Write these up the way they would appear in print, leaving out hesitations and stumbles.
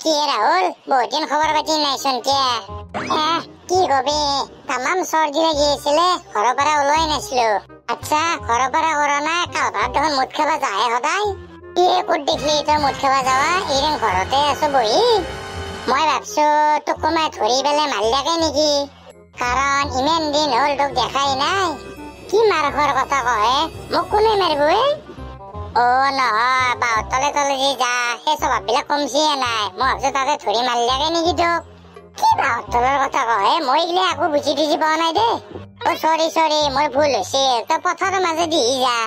কি রাহুল, বহুত দিন খবর পাতি নাই শুন কে? কি কবি, তামাম সর্দি লাগিয়েছিলে, ঘরের পৰা ওলাই নাছিলো। আচ্ছা, ঘৰেৰ পৰা ওরা না কালভার যখন মুদ খাবা যায় সদায়? কি ক'ত দেখলি তোর মুদ খাবা যাওয়া? এইদিন ঘৰতে আছো বহি। মই ভাবছো তোক কোনোবাই ধৰি পেলাই মাৰিলাকে নেকি, কাৰণ ইমান দিন হল তোক দেখাই নাই। কি মাৰ খোৱাৰ কথা কয়, মোক কোনে মাৰিব? অ নহয়, বাঁহৰ তলে তলে যি যা সেই স্বভাৱ বিলাক কমছিয়ে নাই। মই ভাবছো তাতে ধৰি মাৰিলাকে নেকি তোক। কি বাঁহৰ তলৰ কথা কয়, মই এইগিলা একো বুজি টুজি পোৱা নাই দে। অ চৰি মোৰ ভুল হৈছে, তই পথাৰৰ মাজেদি যা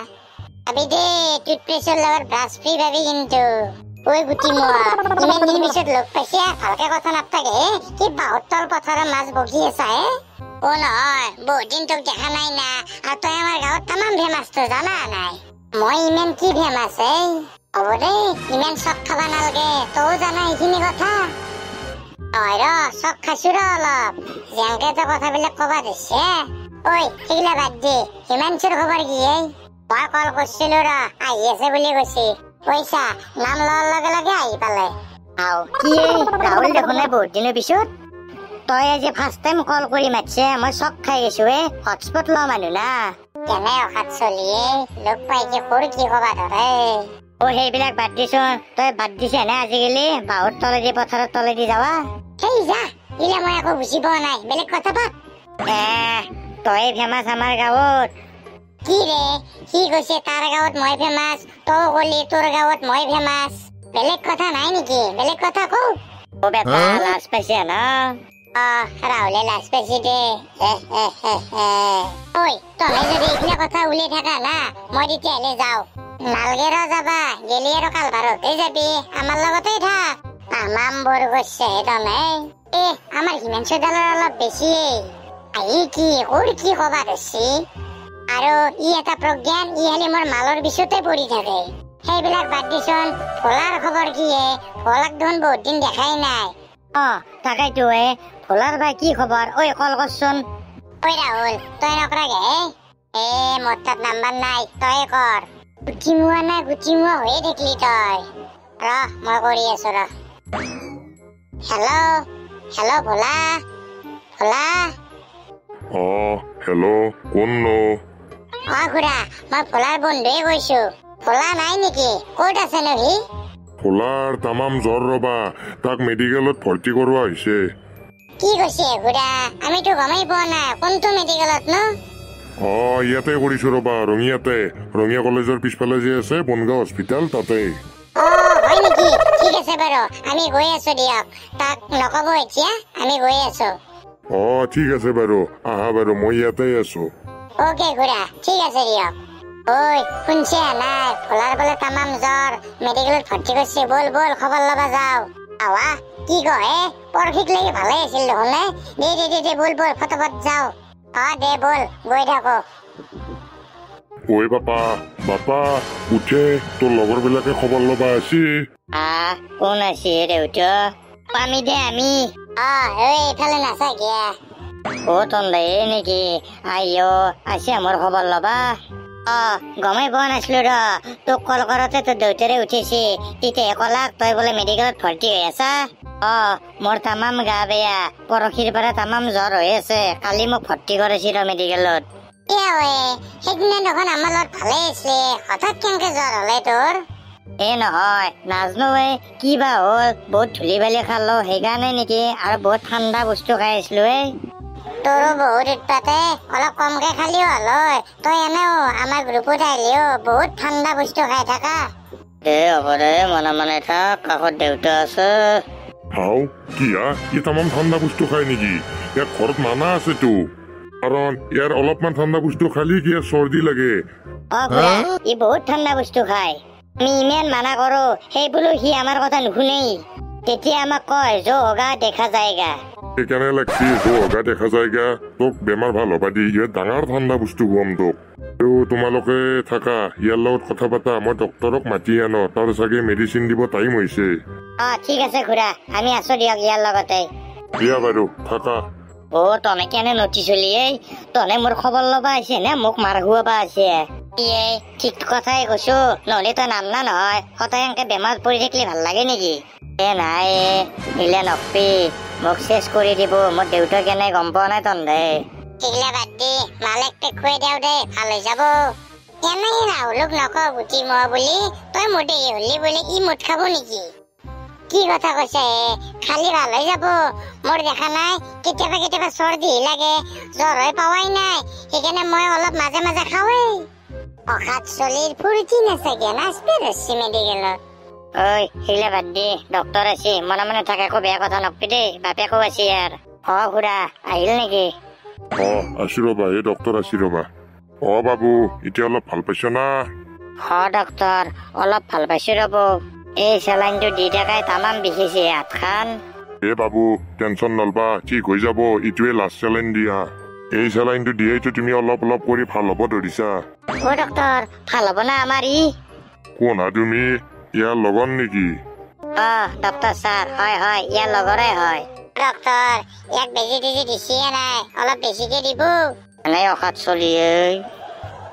ভাবি দে, টুথপেষ্টৰ লগত ব্ৰাছ ফ্ৰী পাবি কিন্তু। ঐ গুটি মোৱা, ইমান দিন পিছত লগ পাইছে, ভালকে কথা নাপাকে। কি বাঁহৰ তল পথাৰৰ মাছ বগি আছা হে? অ নহয়, বহুত দিন তোক দেখা নাই না, আৰু তই আমাৰ গাঁৱত তামাম ফেমাছ, তো জানা নাই? মই ইমান কি ফেমাছ হে? হ'ব দে, ইমান চক খাবা নালগে, তও জানা এইখিনি কথা। হয় ৰ, চক খাইছো ৰ অলপ, যেনকে তই কথাবিলাক কবা দিছে। ঐ সেইগিলা বাদ দে, হিমাংশুৰ খবৰ কি হে? মই কল কৰিছিলো ৰ, আহি আছে বুলি কৈছে। পইচা নাম লোৱাৰ লগে লগে আহি পালে। আও কি ৰাহুল দেখোন বহুত দিনৰ পিছত। তই আজি ফাৰ্ষ্ট টাইম কল কৰি মাতছে, মই চক খাই গৈছো। হটস্পট লোৱা মানুহ না। কেনে অখাত চলিয়ে লগ পাইছে, সৰু কি কবা ধৰে। অ সেইবিলাক বাদ দিছোন, তই বাদ দিছে নে আজিকালি বাঁহৰ তলেদি পথাৰৰ তলেদি যাৱা? সেই যা, ইলা মই একো বুজি পোৱা নাই, বেলেগ কথা পাত। তই ফেমাছ আমাৰ গাঁৱত। কি ৰে, সি কৈছে তাৰ গাঁৱত মই ফেমাছ, তই কলি তোৰ গাঁৱত মই ফেমাছ। বেলেগ কথা নাই নেকি? বেলেগ কথা কও। ও বেটা লাজ পাইছে না? ৰাহুলে লাজ পাইছে দে। ঐ তই যদি এইখিনি কথা উলিয়াই থাকা না, মই তেতিয়াহলে যাওঁ। নালগে ৰ যাবা, গেলি আৰু কালভাৰতে যাবি, আমাৰ লগতে থাক। তামাম বৰ কৰিছে তনে। আমাৰ হিমাংশু দালৰ অলপ বেছিয়ে। আহি কি ওৰ কি কবা ধৰছি। আৰু ই এটা প্ৰজ্ঞান, ই খালি মোৰ মালৰ পিছতে পৰি থাকে। সেইবিলাক বাদ দিচোন, ভোলাৰ খবৰ কি হে? ভোলাক দেখোন বহুত দিন দেখাই নাই। তাকেইতো ভোলাৰ বা কি খবৰ? ঐ কল কৰচোন। ঐ ৰাহুল, তই নকৰাকে মোৰ তাত নাম্বাৰ নাই, তই কৰ। গুটিমুৱা না গুটিমুৱা হৈয়ে থাকিলি তই। মই কৰি আছো ৰ। হেল্ল' হেল্ল' ভোলা, ভোলা। হেল্ল' কোন নো? খুৰা, মই ভোলাৰ বন্ধুৱে কৈছো। ভোলা নাই নেকি? ক'ত আছে নো সি? ভোলাৰ তামাম জ্বৰ ৰবা, তাক মেডিকেলত ভৰ্তি কৰোৱা হৈছে। কি কৈছে খুৰা? আমিতো গমেই পোৱা নাই, কোনটো মেডিকেলত নো? ইয়াতে কৰিছো ৰবা, ৰঙিয়া কলেজৰ পিছফালে যে আছে বনগাঁও হস্পিটেল, তাতে। হয় নেকি? ঠিক আছে বাৰু, আমি গৈ আছো দিয়ক। তাক নকব এতিয়া, আমি গৈ আছো। ঠিক আছে বাৰু, আহা বাৰু, মই ইয়াতে আছো। অকে খুৰা, ঠিক আছে দিয়ক। ঐ শুনছে নাই, ভোলাৰ বোলে তামাম জ্বৰ, মেডিকেলত ভৰ্তি কৰিছে। বল বল খবৰ লবা যাও। আৱা কি কয়, পৰফিক লাগি ভালে আছিল দেখোন। দে বল বল, ফটাফট যাও। দে বল, গৈ থাকো। ঐ বাপা উঠে, তোৰ লগৰ বিলাকে খবৰ লবা আছে। কোন আছে দেউতা? আমি দে আমি। এইফালে নাচা গিয়া। তন্দে নেকি? আছে মোৰ খবৰ লবা। গমেই পোৱা নাছিলো ৰ, তোক কল কৰোতে তোৰ দেউতাৰে উঠিছে, তেতিয়াহে কলাক তই বোলে মেডিকেলত ভৰ্তি হৈ আছা। মোৰ তামাম গা বেয়া, পৰহিৰ পৰা তামাম জ্বৰ হৈ আছে, কালি মোক ভৰ্তি কৰিছে ৰ মেডিকেলত। সেইদিনা দেখোন আমাৰ লগত ভালে আছিলে, হঠাৎ কেনেকে জ্বৰ হলে তোৰ? নহয় নাজনো, কি বা হ'ল, বহুত ধূলি বালি খালো সেইকাৰণে নেকি, আৰু বহুত ঠাণ্ডা বস্তু খাই আছিলো। তোৰো বহুত উৎপাতে, অলপ কমকে খালিও হল। তই এনেও আমাৰ গ্ৰুপত আহিলেও বহুত ঠাণ্ডা বস্তু খাই থাকা। হ'ব দে, মনে থাক, কাষত দেউতা আছে। ই তামাম ঠাণ্ডা বস্তু খাই নেকি? ইয়াৰ ঘৰত মানা আছেতো, কাৰণ ইয়াৰ অলপমান ঠাণ্ডা বস্তু খালি কি চৰ্দি লাগে। ই বহুত ঠাণ্ডা বস্তু খায়, আমি ইমান মানা কৰো, সেই বোলো সি আমাৰ কথা নুশুনেই। তেতিয়া আমাক কয় যোগা দেখা যায়গা। কেনে লাগছি যোগা দেখা যায়গা? তোক বেমাৰ ভাল হবা দি, ইয়াত ডাঙৰ ঠাণ্ডা বস্তু খুৱাম তোক। তোমালোকে থাকা, ইয়াৰ লগত কথা পাতা, মই ডক্তৰক মাতি আনো, তাৰ চাগে মেডিচিন দিব টাইম হৈছে। ঠিক আছে খুৰা, আমি আছো দিয়ক ইয়াৰ লগতে। দিয়া বাৰু, থাকা। তনে কেনে নটি চলি, তনে মোৰ খবৰ লবা আছে নে মোক মাৰ খুৱাবা আছে? ঠিক কথাই কৈছো, নহলে তই নাম না নহয়, সদায় এনেকে বেমাৰ পৰি থাকিলে ভাল লাগে নেকি? নাই ইলে নকবি মোক চেচ কৰি দিব মোৰ দেউতা কেনে গম পোৱা নাই তন্দে এইগিলা বাদ দি মালেককে খুৱাই দিওঁ দে ভাল হৈ যাব এনেই ৰাহুলক নকওঁ গুটি মহ বুলি তই মোৰ দেৰি হলি বুলি ই মুঠ খাব নেকি কি কথা কৈছে খালি ভাল হৈ যাব মোৰ দেখা নাই কেতিয়াবা চৰ্দি লাগে জ্বৰ হৈ পাৱাই নাই সেইকাৰণে মই অলপ মাজে মাজে খাওঁৱেই অখাত চলিৰ ফুৰ্তি নাচাগে নাচবে ৰছি মেডিকেলত ঐ সেইগিলা বাদ দি ডক্তৰ আছে মনে মনে থাকে একো বেয়া কথা নকবি দেই বাপেকো আছে ইয়াৰ খুৰা আহিল নেকি আছি ৰবা এই ডক্তৰ আছি ৰবা বাবু এতিয়া অলপ ভাল পাইছ না ডক্তৰ অলপ ভাল পাইছো ৰব এই চেলাইনটো দি থাকাই তামাম বিষিছে হাতখান বাবু টেনচন নলবা ঠিক হৈ যাব ইটোৱে লাষ্ট চেলাইন দিয়া এই চেলাইনটো দিয়েইতো তুমি অলপ অলপ কৰি ভাল হ'ব ধৰিছা ডক্তৰ ভাল হ'ব না আমাৰ ই কোন তুমি ইয়াৰ লগন নেকি ডক্তৰ ছাৰ হয় হয় ইয়াৰ লগৰে হয় ডক্তৰ ইয়াক বেজি টেজি দিছিয়ে নাই অলপ বেছিকে দিব এনে অখাত চলি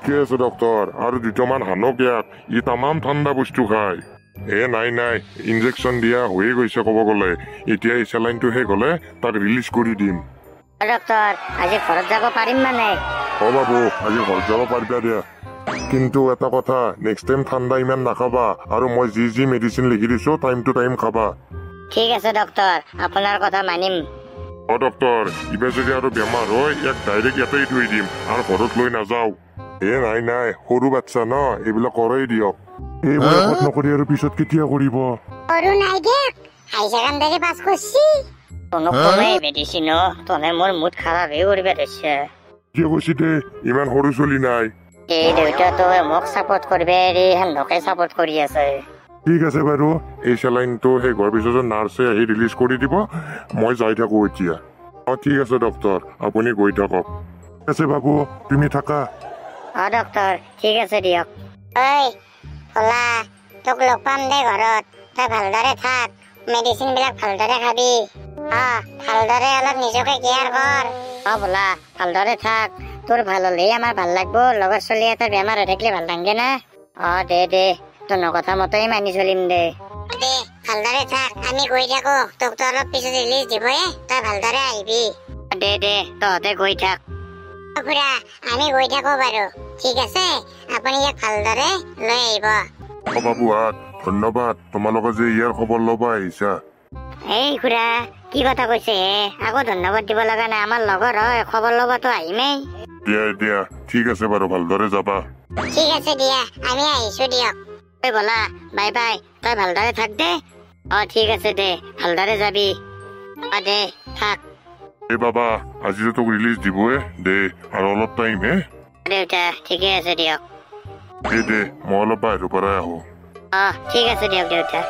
কি আছে ডক্তৰ আৰু দুটামান হানক ইয়াক ই তামাম ঠাণ্ডা বস্তু খায় নাই ইনজেকশ্যন দিয়া হৈয়ে গৈছে ক'ব গ'লে এতিয়া এই চেলাইনটো শেষ হ'লে তাক ৰিলিজ কৰি দিম ডক্তৰ আজি ঘৰত যাব পাৰিম মানে বাবু আজি ঘৰত যাব পাৰিবা দিয়া কিন্তু এটা কথা নেক্সট টাইম ঠাণ্ডা ইমান নাখাবা আৰু মই যি মেডিচিন লিখি দিছো টাইম টু টাইম খাবা ঠিক আছে ডক্তৰ আপোনাৰ কথা মানিম ডক্তৰ ইবাৰ যদি আৰু বেমাৰ হয় ইয়াক ডাইৰেক্ট ইয়াতেই থৈ দিম আৰু ঘৰত লৈ নাযাওঁ নাই সৰু বাচ্চা ন এইবিলাক কৰাই দিয়ক এই বয়সত নকৰি আৰু পিছত কেতিয়া কৰিব সৰু নাই দেখ হাই ছেকেণ্ডাৰী পাছ কৰিছি কোনো কমেই মেডিচিন তনে মোৰ মুড খাৰাপ হৈ কৰিব ধৰিছে কিয় কৈছি দে ইমান সৰু চলি নাই এই দেউতাটো মোক চাপৰ্ট কৰিবে হেন্দকে চাপৰ্ট কৰি আছে ঠিক আছে বাৰু এই চেলাইনটো সেই ঘৰ পিছত নাৰ্ছে আহি ৰিলিজ কৰি দিব মই যাই থাকো এতিয়া ঠিক আছে ডক্তৰ আপুনি গৈ থাকক ঠিক আছে বাবু তুমি থাকা ডক্তৰ ঠিক আছে দিয়ক ঐ কলা তোক লগ পাম দে ঘৰত তই ভালদৰে থাক মেডিচিন বিলাক ভালদৰে খাবি ভালদৰে অলপ নিজকে কেয়াৰ কৰ বোলা ভালদৰে থাক তোৰ ভাল হলেই আমাৰ ভাল লাগব লগৰ চলি এটা বেমাৰ হৈ থাকিলে ভাল লাগে না দে তোৰ কথা মতেই মানি চলিম দে ভালদৰে থাক আমি গৈ থাকো তোক তো অলপ পিছত ৰিলিজ দিবয়ে তই ভালদৰে আহিবি দে তহঁতে গৈ থাক খুৰা আমি গৈ থাকো বাৰু ঠিক আছে আপুনি ইয়াক ভালদৰে লৈ আহিব বাবু ধন্যবাদ তোমালোকে যে ইয়াৰ খবৰ ল'ব আহিছা এই খুৰা কি কথা কৈছে আকৌ ধন্যবাদ দিব লগা নাই আমাৰ লগৰ হয় খবৰ ল'বতো আহিমেই দিয়া ঠিক আছে বাৰু ভালদৰে যাবা ঠিক আছে দিয়া আমি আহিছো দিয়ক বলা বাই বাই তই ভালদৰে থাক দে ঠিক আছে দে ভালদৰে যাবি দে থাক বাবা আজি তোক ৰিলিজ দিবয়ে দে আৰু অলপ টাইম দেউতা ঠিকে আছে দিয়ক দে মই অলপ বাহিৰৰ পৰাই আহো ঠিক আছে দিয়ক দেউতা